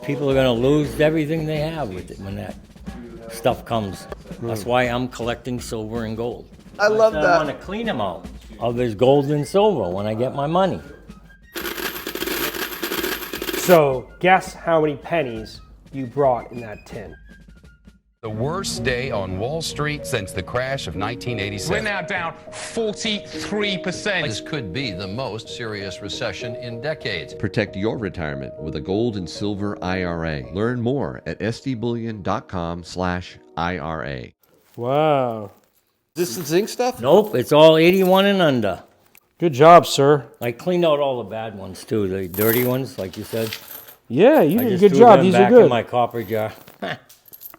People are going to lose everything they have with it when that stuff comes. That's why I'm collecting silver and gold. I love I that. want to clean them out of this gold and silver when I get my money. So guess how many pennies you brought in that tin. The worst day on Wall Street since the crash of 1987. We're now down 43%. This could be the most serious recession in decades. Protect your retirement with a gold and silver IRA. Learn more at sdbullion.com/IRA. Wow. Is this the zinc stuff? Nope, it's all 81 and under. Good job, sir. I cleaned out all the bad ones too, the dirty ones, like you said. Yeah, you I did a just good threw job. them These are back good. in my copper jar.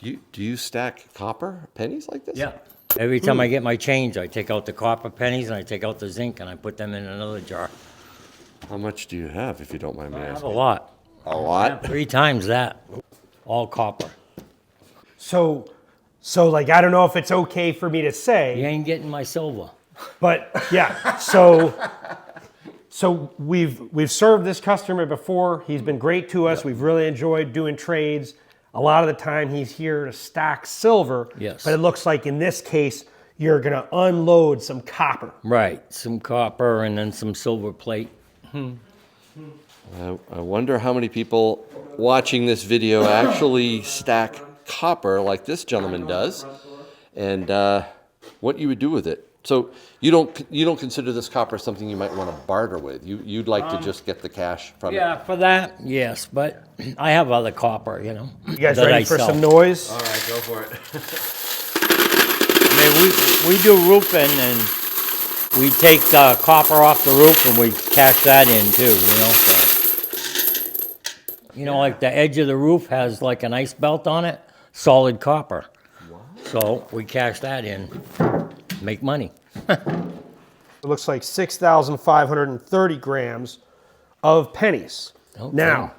Do you stack copper pennies like this? Yeah. Every time I get my change, I take out the copper pennies and I take out the zinc and I put them in another jar. How much do you have, if you don't mind me I have a asking? lot. A lot? 3 times that. All copper. So like, I don't know if it's okay for me to say. You ain't getting my silver. But yeah, so we've served this customer before. He's been great to us. We've really enjoyed doing trades. A lot of the time he's here to stack silver. Yes. But it looks like in this case, you're gonna unload some copper. Right. Some copper and then some silver plate. I wonder how many people watching this video actually stack copper like this gentleman does, and what you would do with it. So you don't consider this copper something you might want to barter with. You'd like to just get the cash from it. Yeah, for that, yes. But I have other copper, you know. You guys that ready I for sell. some noise? All right, go for it. I mean, we do roofing and we take copper off the roof and we cash that in too, you know. So, you know, like the edge of the roof has like an ice belt on it, solid copper. Wow. So we cash that in, make money. It looks like 6,530 grams of pennies. Okay. Now,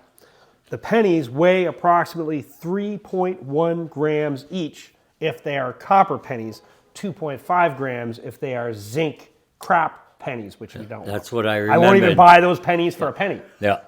the pennies weigh approximately 3.1 grams each if they are copper pennies, 2.5 grams if they are zinc crap pennies, which we don't That's want. what I I remember. won't even buy those pennies for a penny. Yeah.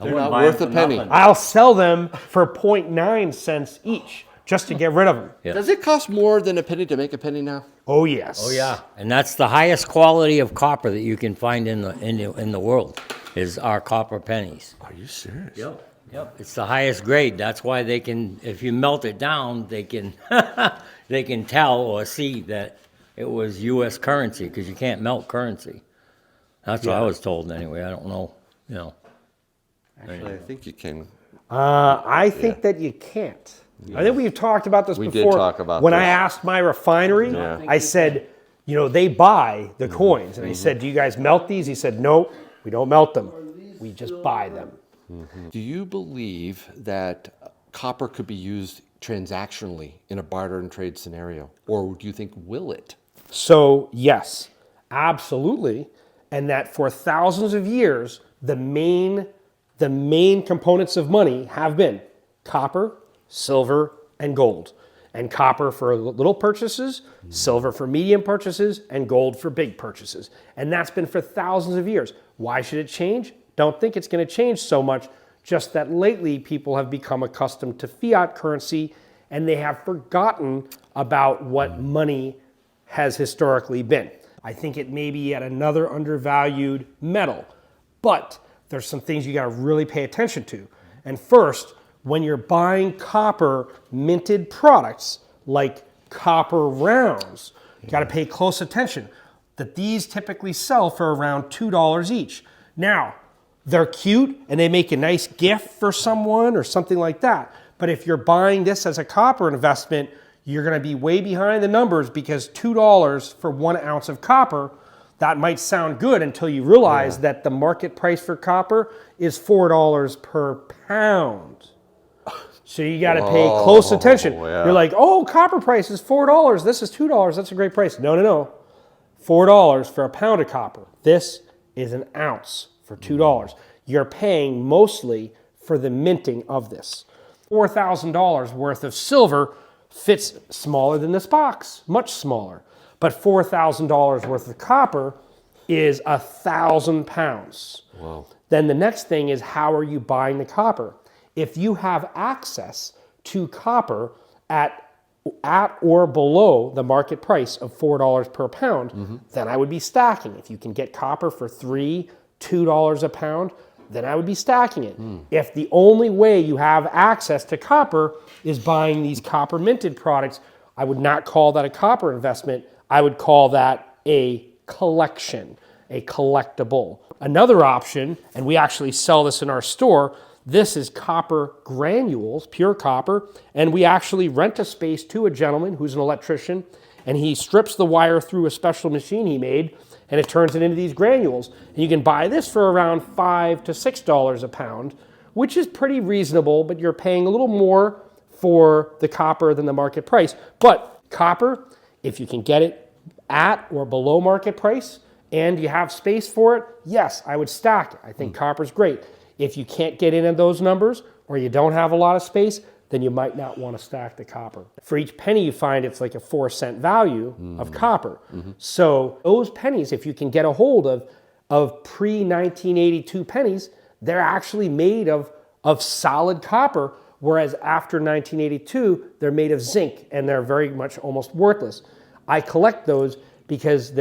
I They're wouldn't not buy 'em worth a for penny. nothing. I'll sell them for 0.9 cents each just to get rid of them. Yeah. Does it cost more than a penny to make a penny now? Oh, yes. Oh yeah, and that's the highest quality of copper that you can find in the world is our copper pennies. Are you serious? Yep. Yep. It's the highest grade. That's why they can, if you melt it down, they can they can tell or see that it was U.S. currency because you can't melt currency. That's what I was told anyway. I don't know. You know. Actually, I think you can. I think that you can't. I think we've talked about this We before. did talk about when this. I asked my refinery, Yeah. I said, you know, they buy the coins. And I said, do you guys melt these? He said, no, we don't melt them. We just buy them. Do you believe that copper could be used transactionally in a barter and trade scenario? Or do you think will it? So, yes, absolutely. And that for thousands of years, the main components of money have been copper, silver, and gold. And copper for little purchases, silver for medium purchases, and gold for big purchases. And that's been for thousands of years. Why should it change? Don't think it's going to change so much, just that lately people have become accustomed to fiat currency and they have forgotten about what money has historically been. I think it may be at another undervalued metal, but there's some things you got to really pay attention to. And first, when you're buying copper minted products like copper rounds, you got to pay close attention that these typically sell for around $2 each. Now, they're cute and they make a nice gift for someone or something like that. But if you're buying this as a copper investment, you're going to be way behind the numbers because $2 for 1 ounce of copper, that might sound good until you realize that the market price for copper is $4 per pound. So you got to pay close attention. Yeah. You're like, oh, copper price is $4. This is $2. That's a great price. No, no, no. $4 for a pound of copper. This is an ounce for $2. You're paying mostly for the minting of this. $4,000 worth of silver fits smaller than this box, much smaller. But $4,000 worth of copper is 1,000 pounds. Wow. Then the next thing is, how are you buying the copper? If you have access to copper at or below the market price of $4 per pound, then I would be stacking. If you can get copper for $2 a pound, then I would be stacking it. If the only way you have access to copper is buying these copper minted products, I would not call that a copper investment. I would call that a collection, a collectible. Another option, and we actually sell this in our store, this is copper granules, pure copper, and we actually rent a space to a gentleman who's an electrician, and he strips the wire through a special machine he made, and it turns it into these granules. And you can buy this for around $5 to $6 a pound, which is pretty reasonable, but you're paying a little more for the copper than the market price. But copper, if you can get it at or below market price, and you have space for it, yes, I would stack it. I think copper's great. If you can't get in at those numbers, or you don't have a lot of space, then you might not want to stack the copper. For each penny you find, it's like a 4-cent value of copper. So those pennies, if you can get a hold of pre-1982 pennies, they're actually made of solid copper, whereas after 1982, they're made of zinc, and they're very much almost worthless. I collect those because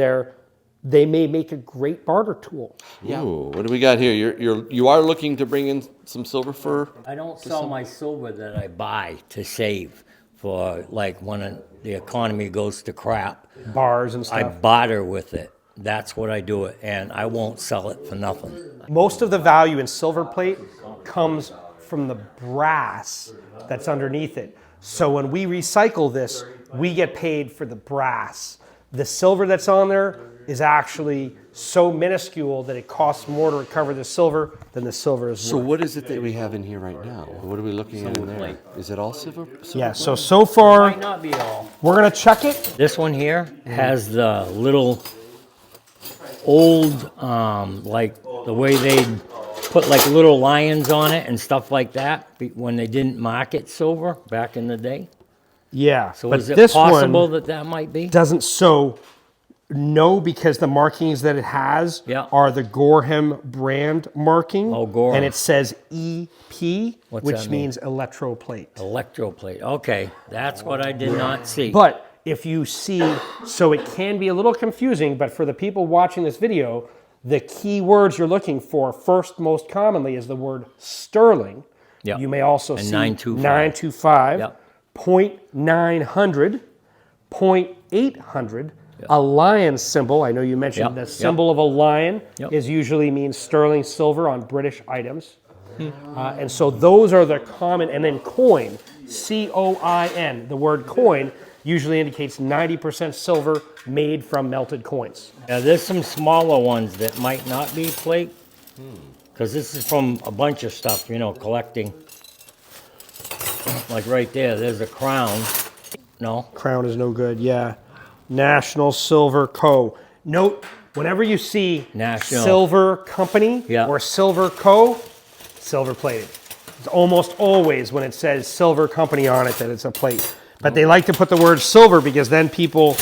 they may make a great barter tool. Ooh, what do we got here? You are looking to bring in some silver for? I don't sell my silver that I buy to save for like when the economy goes to crap. Bars and I stuff. barter with it. That's what I do it, and I won't sell it for nothing. Most of the value in silver plate comes from the brass that's underneath it. So when we recycle this, we get paid for the brass. The silver that's on there is actually so minuscule that it costs more to recover the silver than the silver is So worth. what is it that we have in here right now? What are we looking at in there? plate. Is it all silver? Yeah, so far, Might not be all. we're gonna check it. This one here has the little old, like the way they put like little lions on it and stuff like that when they didn't market silver back in the day. Yeah, So but is it this possible one that might be? doesn't no, because the markings that it has Yeah. are the Gorham brand marking. Oh, Gorham. And it says EP, What's which that mean? means electroplate. Electroplate. Okay, that's what I did not see. But if you see, so it can be a little confusing, but for the people watching this video, the key words you're looking for first most commonly is the word sterling. Yep. You may also And see 925. 925, Yep. 0.900, 0.800, a lion symbol. I know you mentioned Yep, the yep. symbol of a lion Yep. is usually means sterling silver on British items. And so those are the common, and then coin, C-O-I-N, the word coin usually indicates 90% silver made from melted coins. Yeah, there's some smaller ones that might not be plate, because this is from a bunch of stuff, collecting. Like right there, there's a crown. No? Crown is no good, yeah. National Silver Co. Note, whenever you see National. Silver Company Yeah. or Silver Co., silver plated. It's almost always when it says Silver Company on it that it's a plate. But they like to put the word silver because then people,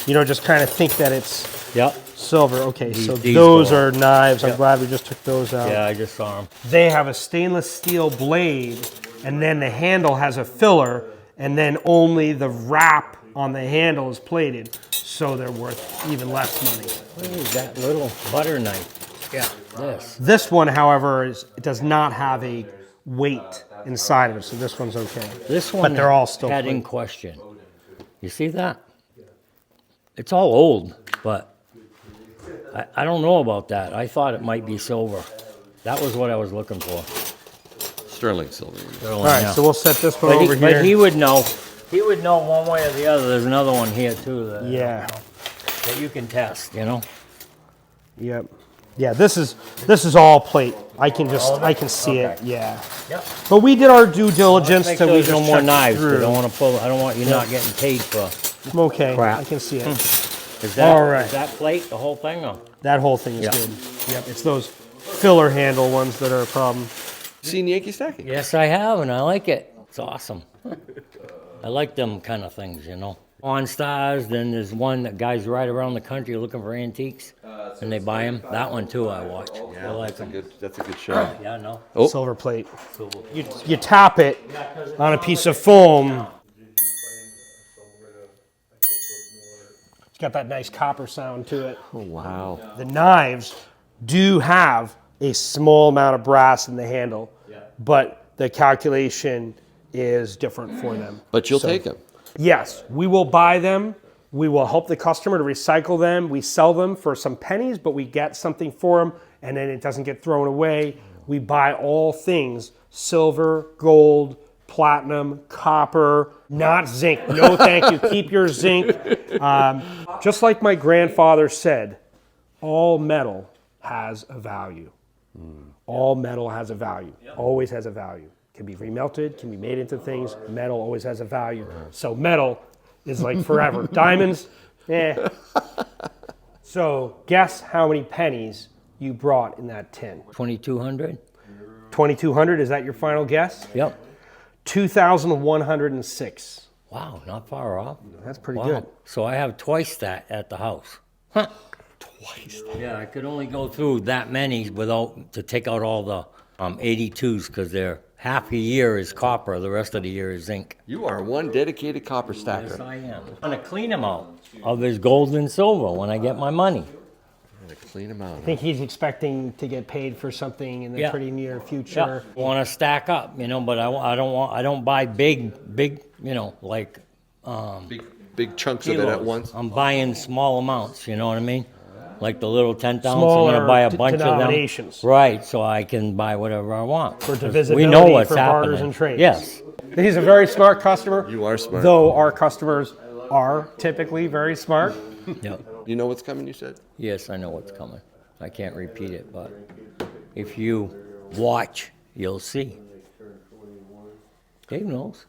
just kind of think that it's Yep. silver. Okay, so These those go. are knives. I'm Yep. glad we just took those out. Yeah, I just saw them. They have a stainless steel blade, and then the handle has a filler, and then only the wrap on the handle is plated, so they're worth even less money. What is that little butter knife? Yeah, this. This one, however, it does not have a weight inside of it, so this one's okay. This one But they're all still had in plated. question. You see that? It's all old, but I don't know about that. I thought it might be silver. That was what I was looking for. Sterling silver. All right, so we'll set this one over here. But he would know. He would know one way or the other. There's another one here too that, Yeah. that you can test. Yep. Yeah, this is all plate. I can see it. Okay. Yeah. Yep. But we did our due diligence Make to sure we there's no just more checked knives. 'Cause I through. don't want to pull. I don't want you not getting paid for. I'm okay. Crap. I can see it. Is that, All right. Is that plate the whole thing? Or? That whole thing is Yeah. good. Yep. It's those filler handle ones that are a problem. Seen Yankee stacking? Yes, I have, and I like it. It's awesome. I like them kind of things. On Stars, then there's one that guys ride around the country looking for antiques, and they buy them. That one too, I watch. I like them. That's a good show. Yeah, no. Oh. Silver plate. You tap it on a piece of foam. It's got that nice copper sound to it. Oh, wow. The knives do have a small amount of brass in the handle, but the calculation is different for them. But you'll take them. Yes, we will buy them. We will help the customer to recycle them. We sell them for some pennies, but we get something for them, and then it doesn't get thrown away. We buy all things silver, gold, platinum, copper, not zinc. No, thank you. Keep your zinc. Just like my grandfather said, all metal has a value. All metal has a value. Always has a value. Can be remelted, can be made into things. Metal always has a value. So metal is like forever. Diamonds, eh. So guess how many pennies you brought in that tin? 2,200? 2,200, is that your final guess? Yep. 2,106. Wow, not far off. That's pretty Wow. good. So I have twice that at the house. Huh. Twice. Yeah, I could only go through that many to take out all the 82s because they're half a year is copper, the rest of the year is zinc. You are one dedicated copper stacker. Yes, I am. I'm gonna clean them out of his gold and silver when I get my money. I'm gonna clean them out. I think he's expecting to get paid for something in the Yeah. pretty near future. Yeah, want to stack up, but I don't buy big, like Big chunks of it at kilos. once. I'm buying small amounts, you know what I mean? Like the little 10 ounce, I'm Smaller gonna buy a bunch of them. denominations. Right, so I can buy whatever I want. For 'Cause divisibility, we know what's for happening. barters and trades. Yes. He's a very smart customer. You are smart. Though our customers are typically very smart. Yep. You know what's coming, you said? Yes, I know what's coming. I can't repeat it, but if you watch, you'll see. Dave knows.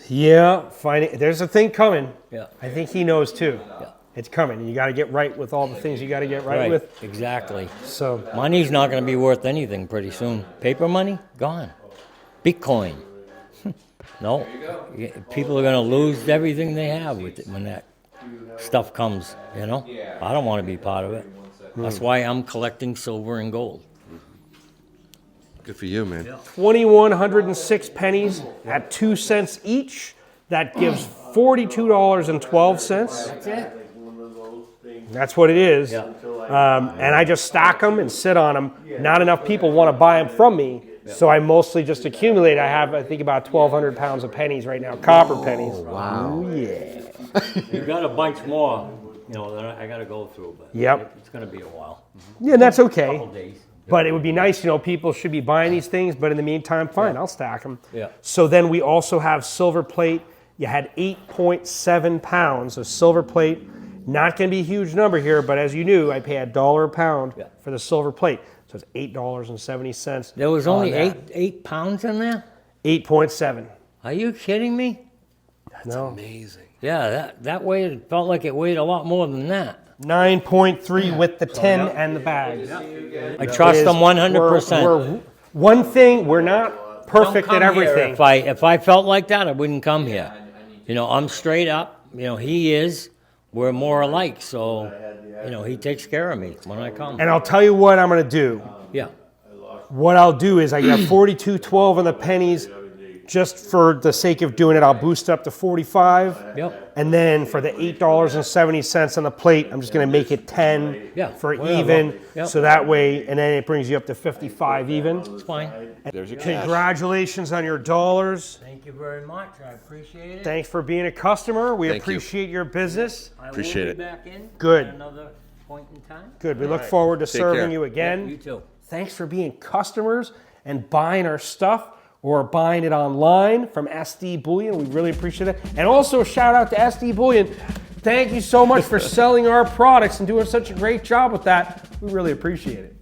Yeah, there's a thing coming. Yeah. I think he knows too. Yeah. It's coming. You got to get right with all the things you got to get right with. Exactly. So Money's not going to be worth anything pretty soon. Paper money, gone. Bitcoin. No. People are going to lose everything they have with it when that stuff comes, I don't want to be part of it. That's why I'm collecting silver and gold. Good for you, man. 2,106 pennies at 2 cents each. That gives $42.12. That's it. That's what it is. Yeah. And I just stack them and sit on them. Not enough people want to buy them from me, so I mostly just accumulate. I have, I think, about 1,200 pounds of pennies right now, copper pennies. Wow. Ooh, yeah. You got a bunch more, that I got to go through, but Yep. it's going to be a while. Yeah, that's okay. Couple days. But it would be nice, people should be buying these things, but in the meantime, fine, I'll stack them. Yeah. So then we also have silver plate. You had 8.7 pounds of silver plate. Not going to be a huge number here, but as you knew, I pay $1 a pound for the silver plate. So it's $8.70. There was only 8 pounds in there? 8.7. Are you kidding me? No. Amazing. Yeah, that weighed, it felt like it weighed a lot more than that. 9.3 with the tin and the bags. I trust them 100%. We're one thing, we're not perfect Don't at come here everything. if I felt like that, I wouldn't come here. I'm straight up. He is. We're more alike. So, he takes care of me when I come. And I'll tell you what I'm going to do. Yeah. What I'll do is I got 42.12 on the pennies. Just for the sake of doing it, I'll boost up to 45. Yep. And then for the $8.70 on the plate, I'm just going to make it 10 for whatever. even. Yep. So that way, and then it brings you up to 55 even. It's fine. There's your cash. Congratulations on your dollars. Thank you very much. I appreciate it. Thanks for being a customer. We Thank you. appreciate your business. I Appreciate will it. be back in Good. at another point in time. Good. We look forward to Take serving care. you again. You too. Thanks for being customers and buying our stuff or buying it online from SD Bullion. We really appreciate it. And also a shout out to SD Bullion. Thank you so much for selling our products and doing such a great job with that. We really appreciate it.